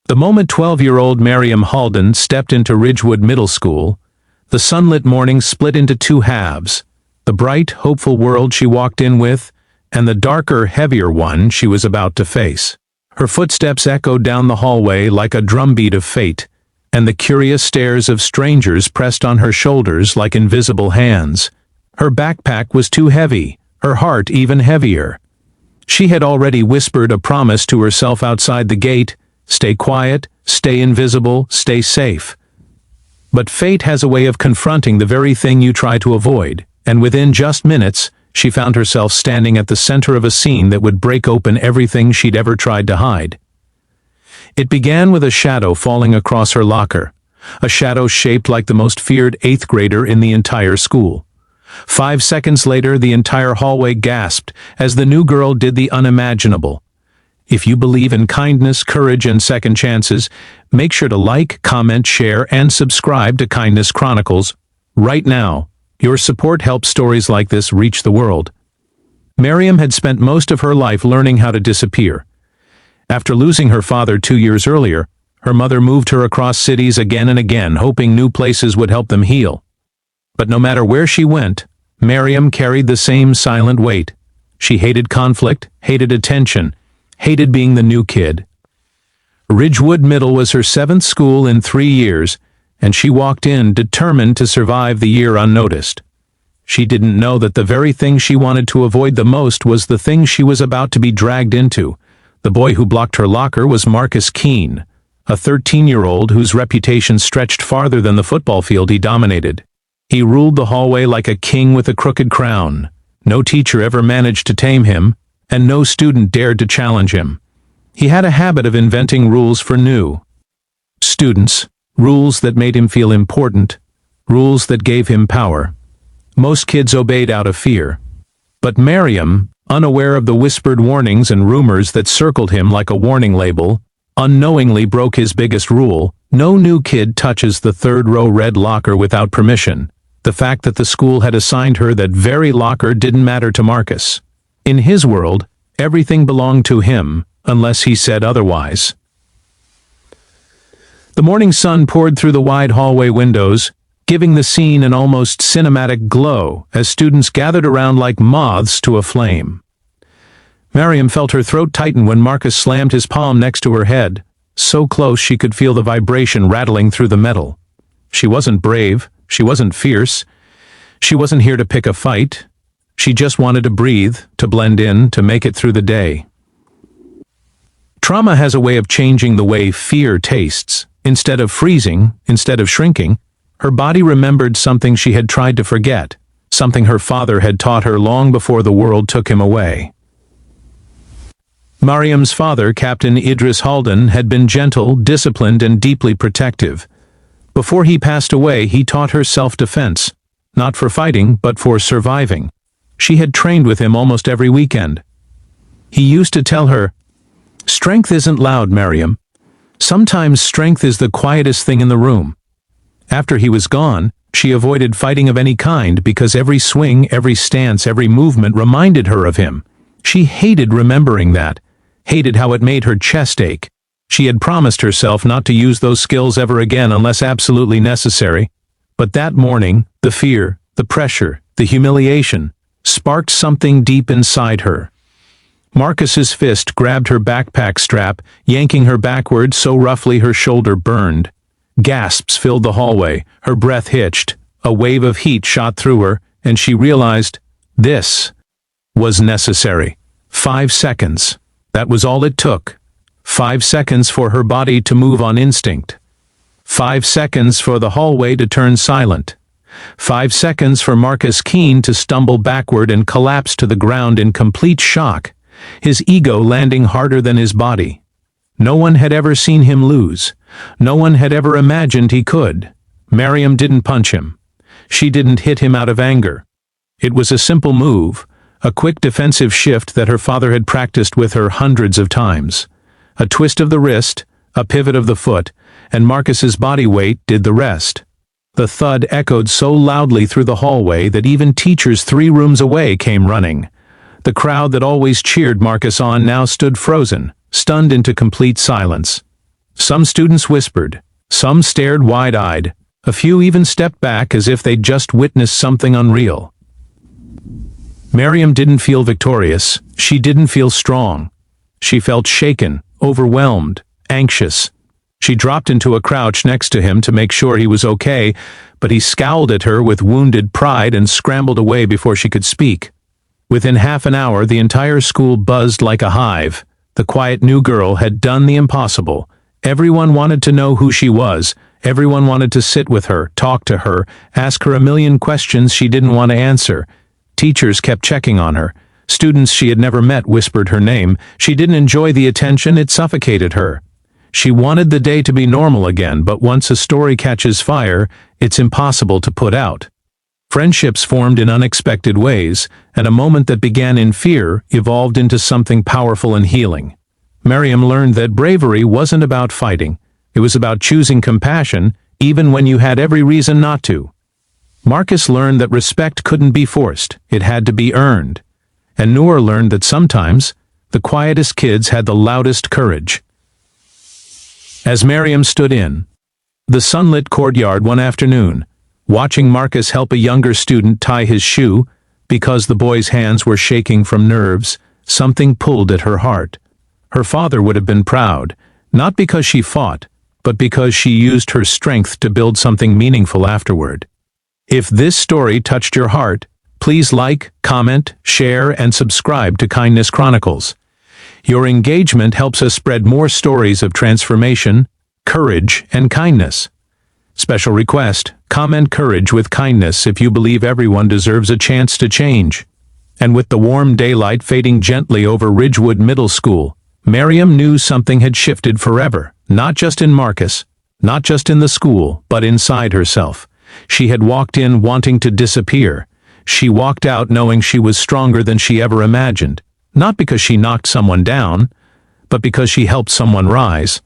The moment 12-year-old Miriam Halden stepped into Ridgewood Middle School, the sunlit morning split into two halves, the bright, hopeful world she walked in with, and the darker, heavier one she was about to face. Her footsteps echoed down the hallway like a drumbeat of fate, and the curious stares of strangers pressed on her shoulders like invisible hands. Her backpack was too heavy, her heart even heavier. She had already whispered a promise to herself outside the gate: stay quiet, stay invisible, stay safe. But fate has a way of confronting the very thing you try to avoid, and within just minutes, she found herself standing at the center of a scene that would break open everything she'd ever tried to hide. It began with a shadow falling across her locker, a shadow shaped like the most feared 8th grader in the entire school. 5 seconds later, the entire hallway gasped as the new girl did the unimaginable. If you believe in kindness, courage, and second chances, make sure to like, comment, share, and subscribe to Kindness Chronicles right now. Your support helps stories like this reach the world. Miriam had spent most of her life learning how to disappear. After losing her father 2 years earlier, her mother moved her across cities again and again, hoping new places would help them heal. But no matter where she went, Miriam carried the same silent weight. She hated conflict, hated attention, hated being the new kid. Ridgewood Middle was her 7th school in 3 years, and she walked in determined to survive the year unnoticed. She didn't know that the very thing she wanted to avoid the most was the thing she was about to be dragged into. The boy who blocked her locker was Marcus Keene, a 13-year-old whose reputation stretched farther than the football field he dominated. He ruled the hallway like a king with a crooked crown. No teacher ever managed to tame him, and no student dared to challenge him. He had a habit of inventing rules for new students, rules that made him feel important, rules that gave him power. Most kids obeyed out of fear. But Miriam, unaware of the whispered warnings and rumors that circled him like a warning label, unknowingly broke his biggest rule: no new kid touches the 3rd-row red locker without permission. The fact that the school had assigned her that very locker didn't matter to Marcus. In his world, everything belonged to him, unless he said otherwise. The morning sun poured through the wide hallway windows, giving the scene an almost cinematic glow as students gathered around like moths to a flame. Miriam felt her throat tighten when Marcus slammed his palm next to her head, so close she could feel the vibration rattling through the metal. She wasn't brave, she wasn't fierce, she wasn't here to pick a fight. She just wanted to breathe, to blend in, to make it through the day. Trauma has a way of changing the way fear tastes. Instead of freezing, instead of shrinking, her body remembered something she had tried to forget, something her father had taught her long before the world took him away. Miriam's father, Captain Idris Halden, had been gentle, disciplined, and deeply protective. Before he passed away, he taught her self-defense, not for fighting, but for surviving. She had trained with him almost every weekend. He used to tell her, "Strength isn't loud, Miriam. Sometimes strength is the quietest thing in the room." After he was gone, she avoided fighting of any kind because every swing, every stance, every movement reminded her of him. She hated remembering that, hated how it made her chest ache. She had promised herself not to use those skills ever again unless absolutely necessary. But that morning, the fear, the pressure, the humiliation, sparked something deep inside her. Marcus's fist grabbed her backpack strap, yanking her backward so roughly her shoulder burned. Gasps filled the hallway, her breath hitched, a wave of heat shot through her, and she realized this was necessary. 5 seconds. That was all it took. 5 seconds for her body to move on instinct. 5 seconds for the hallway to turn silent. 5 seconds for Marcus Keene to stumble backward and collapse to the ground in complete shock, his ego landing harder than his body. No one had ever seen him lose. No one had ever imagined he could. Miriam didn't punch him. She didn't hit him out of anger. It was a simple move, a quick defensive shift that her father had practiced with her hundreds of times. A twist of the wrist, a pivot of the foot, and Marcus's body weight did the rest. The thud echoed so loudly through the hallway that even teachers 3 rooms away came running. The crowd that always cheered Marcus on now stood frozen, stunned into complete silence. Some students whispered, some stared wide-eyed, a few even stepped back as if they'd just witnessed something unreal. Miriam didn't feel victorious. She didn't feel strong. She felt shaken, overwhelmed, anxious. She dropped into a crouch next to him to make sure he was okay, but he scowled at her with wounded pride and scrambled away before she could speak. Within half an hour, the entire school buzzed like a hive. The quiet new girl had done the impossible. Everyone wanted to know who she was. Everyone wanted to sit with her, talk to her, ask her a million questions she didn't want to answer. Teachers kept checking on her. Students she had never met whispered her name. She didn't enjoy the attention, it suffocated her. She wanted the day to be normal again, but once a story catches fire, it's impossible to put out. Friendships formed in unexpected ways, and a moment that began in fear evolved into something powerful and healing. Miriam learned that bravery wasn't about fighting. It was about choosing compassion, even when you had every reason not to. Marcus learned that respect couldn't be forced, it had to be earned. And Noor learned that sometimes, the quietest kids had the loudest courage. As Miriam stood in the sunlit courtyard one afternoon, watching Marcus help a younger student tie his shoe, because the boy's hands were shaking from nerves, something pulled at her heart. Her father would have been proud, not because she fought, but because she used her strength to build something meaningful afterward. If this story touched your heart, please like, comment, share, and subscribe to Kindness Chronicles. Your engagement helps us spread more stories of transformation, courage, and kindness. Special request: comment courage with kindness if you believe everyone deserves a chance to change. And with the warm daylight fading gently over Ridgewood Middle School, Miriam knew something had shifted forever, not just in Marcus, not just in the school, but inside herself. She had walked in wanting to disappear. She walked out knowing she was stronger than she ever imagined, not because she knocked someone down, but because she helped someone rise.